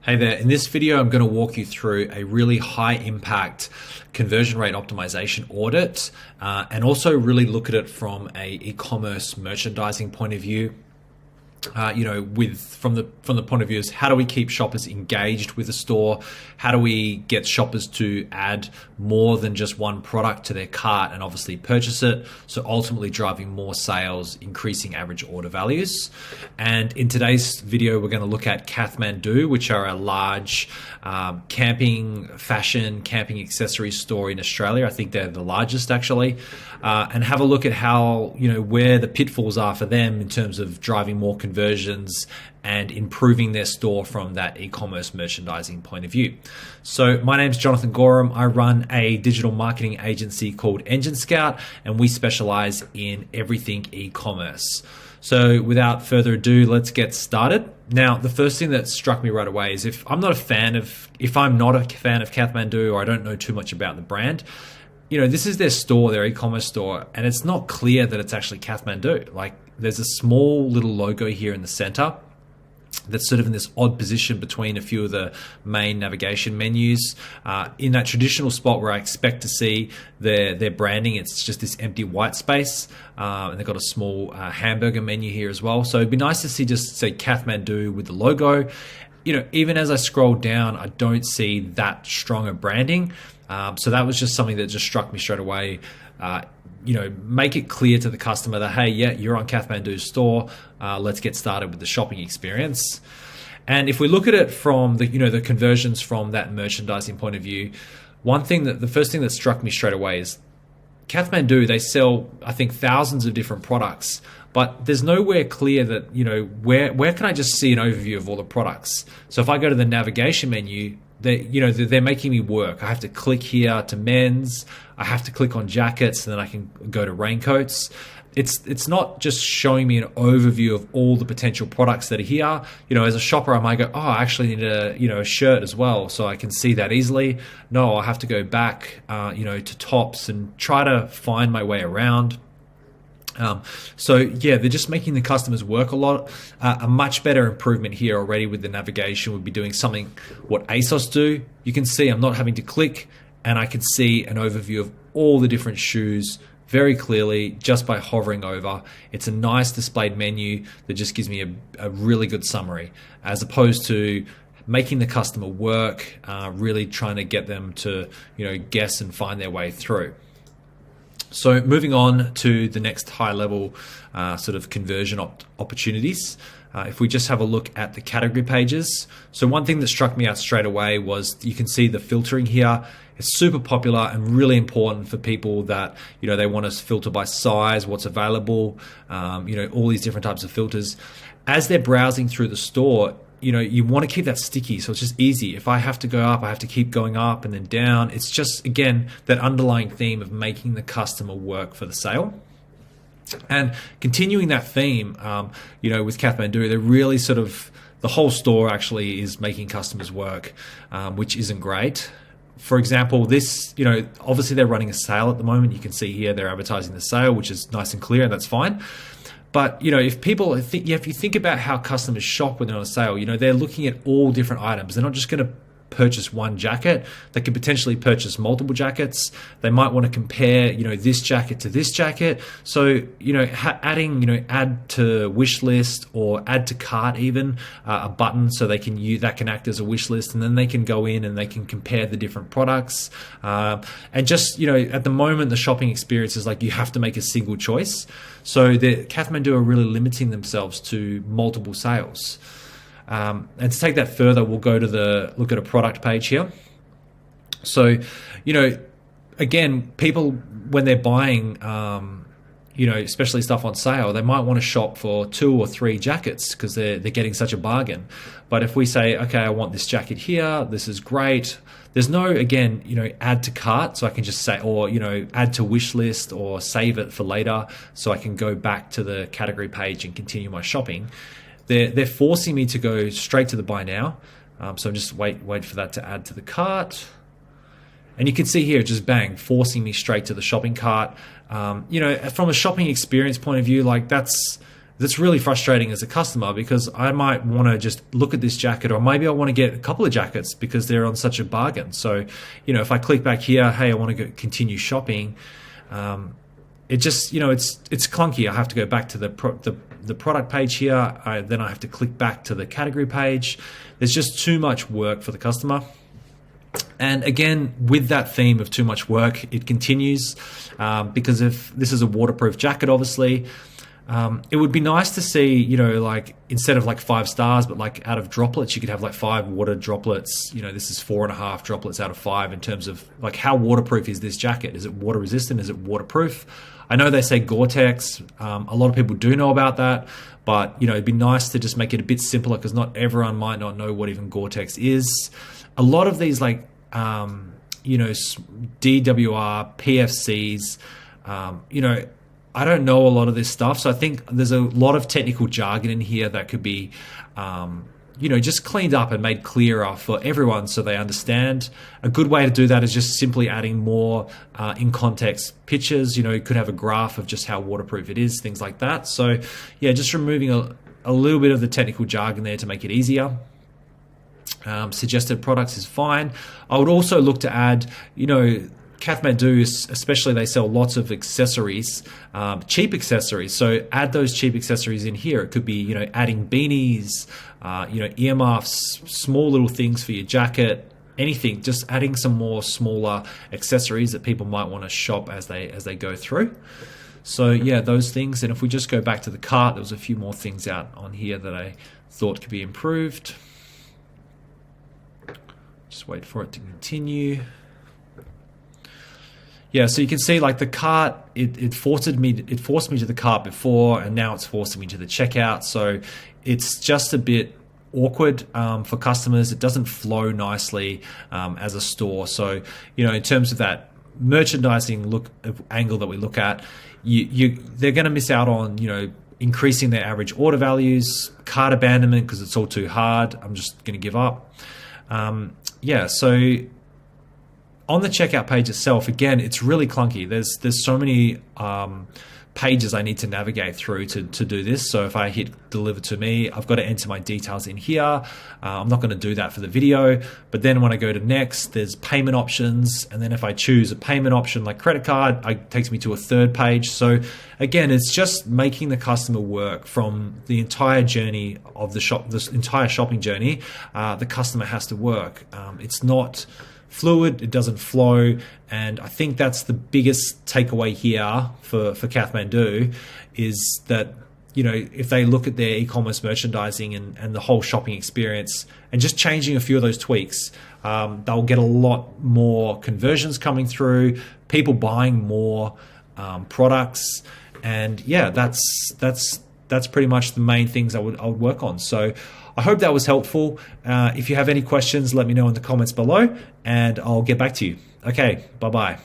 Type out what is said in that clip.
Hey there, in this video I'm going to walk you through a really high impact conversion rate optimization audit and also really look at it from a e-commerce merchandising point of view. From the point of view is how do we keep shoppers engaged with the store? How do we get shoppers to add more than just one product to their cart and obviously purchase it? So ultimately driving more sales, increasing average order values. And in today's video, we're going to look at Kathmandu, which are a large camping accessory store in Australia. I think they're the largest actually. And have a look at how, where the pitfalls are for them in terms of driving more conversions and improving their store from that e-commerce merchandising point of view. So my name's Jonathan Gorham. I run a digital marketing agency called Engine Scout, and we specialize in everything e-commerce. So without further ado, let's get started. Now, the first thing that struck me right away is if I'm not a fan of Kathmandu, or I don't know too much about the brand, this is their store, their e-commerce store, and it's not clear that it's actually Kathmandu. Like, there's a small little logo here in the center that's sort of in this odd position between a few of the main navigation menus. In that traditional spot where I expect to see their branding, it's just this empty white space. And they've got a small hamburger menu here as well. So it'd be nice to see just say Kathmandu with the logo. Even as I scroll down, I don't see that strong a branding. So that was just something that just struck me straight away. Make it clear to the customer that, hey, yeah, you're on Kathmandu's store. Let's get started with the shopping experience. And if we look at it from the conversions from that merchandising point of view, the first thing that struck me straight away is Kathmandu, they sell, I think, thousands of different products, but there's nowhere clear that, where can I just see an overview of all the products? So if I go to the navigation menu, they're making me work. I have to click here to men's. I have to click on jackets, and then I can go to raincoats. It's not just showing me an overview of all the potential products that are here. As a shopper, I might go, oh, I actually need a shirt as well, so I can see that easily. No, I'll have to go back, to tops and try to find my way around. They're just making the customers work a lot. A much better improvement here already with the navigation would be doing something what ASOS do. You can see I'm not having to click, and I can see an overview of all the different shoes very clearly just by hovering over. It's a nice displayed menu that just gives me a really good summary, as opposed to making the customer work, really trying to get them to guess and find their way through. So moving on to the next high level sort of conversion opportunities. If we just have a look at the category pages. So one thing that struck me out straight away was you can see the filtering here. It's super popular and really important for people that, they want to filter by size, what's available, all these different types of filters. As they're browsing through the store, you want to keep that sticky, so it's just easy. If I have to go up, I have to keep going up and then down. It's just, again, that underlying theme of making the customer work for the sale. And continuing that theme, with Kathmandu, they're really sort of, the whole store actually is making customers work, which isn't great. For example, this, obviously they're running a sale at the moment. You can see here they're advertising the sale, which is nice and clear, and that's fine. But, if you think about how customers shop when they're on a sale, they're looking at all different items. They're not just going to purchase one jacket. They could potentially purchase multiple jackets. They might want to compare, this jacket to this jacket. So, adding, add to wish list or add to cart even, a button so they can use, that can act as a wish list, and then they can go in and they can compare the different products. And just, at the moment, the shopping experience is like you have to make a single choice. So the Kathmandu are really limiting themselves to multiple sales. And to take that further, we'll go to look at a product page here. So, again, people, when they're buying, especially stuff on sale, they might want to shop for 2 or 3 jackets because they're getting such a bargain. But if we say, okay, I want this jacket here, this is great. There's no, again, add to cart, so I can just say, or, add to wish list or save it for later so I can go back to the category page and continue my shopping. They're forcing me to go straight to the buy now. So I'm just wait for that to add to the cart. And you can see here, just bang, forcing me straight to the shopping cart. From a shopping experience point of view, like that's That's really frustrating as a customer, because I might want to just look at this jacket, or maybe I want to get a couple of jackets because they're on such a bargain. So, if I click back here, hey, I want to continue shopping. It just, it's clunky. I have to go back to the product page here. Then I have to click back to the category page. There's just too much work for the customer. And again, with that theme of too much work, it continues, because if this is a waterproof jacket, obviously, it would be nice to see, like instead of like 5 stars, but like out of droplets, you could have like 5 water droplets. This is 4.5 droplets out of 5 in terms of like how waterproof is this jacket? Is it water resistant? Is it waterproof? I know they say Gore-Tex. A lot of people do know about that, but it'd be nice to just make it a bit simpler, because not everyone might not know what even Gore-Tex is. A lot of these like DWR, PFCs, I don't know a lot of this stuff, so I think there's a lot of technical jargon in here that could be, just cleaned up and made clearer for everyone so they understand. A good way to do that is just simply adding more in context pictures. You could have a graph of just how waterproof it is, things like that. So yeah, just removing a little bit of the technical jargon there to make it easier. Suggested products is fine. I would also look to add, Kathmandu, especially, they sell lots of accessories, cheap accessories. So add those cheap accessories in here. It could be, adding beanies, earmuffs, small little things for your jacket, anything. Just adding some more smaller accessories that people might want to shop as they go through. So yeah, those things. And if we just go back to the cart, there was a few more things out on here that I thought could be improved. Just wait for it to continue. Yeah, so you can see like the cart, it forced me to the cart before, and now it's forcing me to the checkout. So it's just a bit awkward for customers. It doesn't flow nicely as a store. So in terms of that merchandising angle that we look at, they're going to miss out on increasing their average order values, cart abandonment because it's all too hard. I'm just going to give up. So on the checkout page itself, again, it's really clunky. There's so many pages I need to navigate through to do this. So if I hit deliver to me, I've got to enter my details in here. I'm not going to do that for the video. But then when I go to next, there's payment options. And then if I choose a payment option like credit card, it takes me to a third page. So again, it's just making the customer work from the entire journey of the shop, this entire shopping journey. The customer has to work. It's not fluid, it doesn't flow, and I think that's the biggest takeaway here for Kathmandu, is that if they look at their e-commerce merchandising and the whole shopping experience and just changing a few of those tweaks, they'll get a lot more conversions coming through, people buying more products, and yeah, that's pretty much the main things I would work on. So I hope that was helpful. If you have any questions, let me know in the comments below, and I'll get back to you. Okay, bye-bye.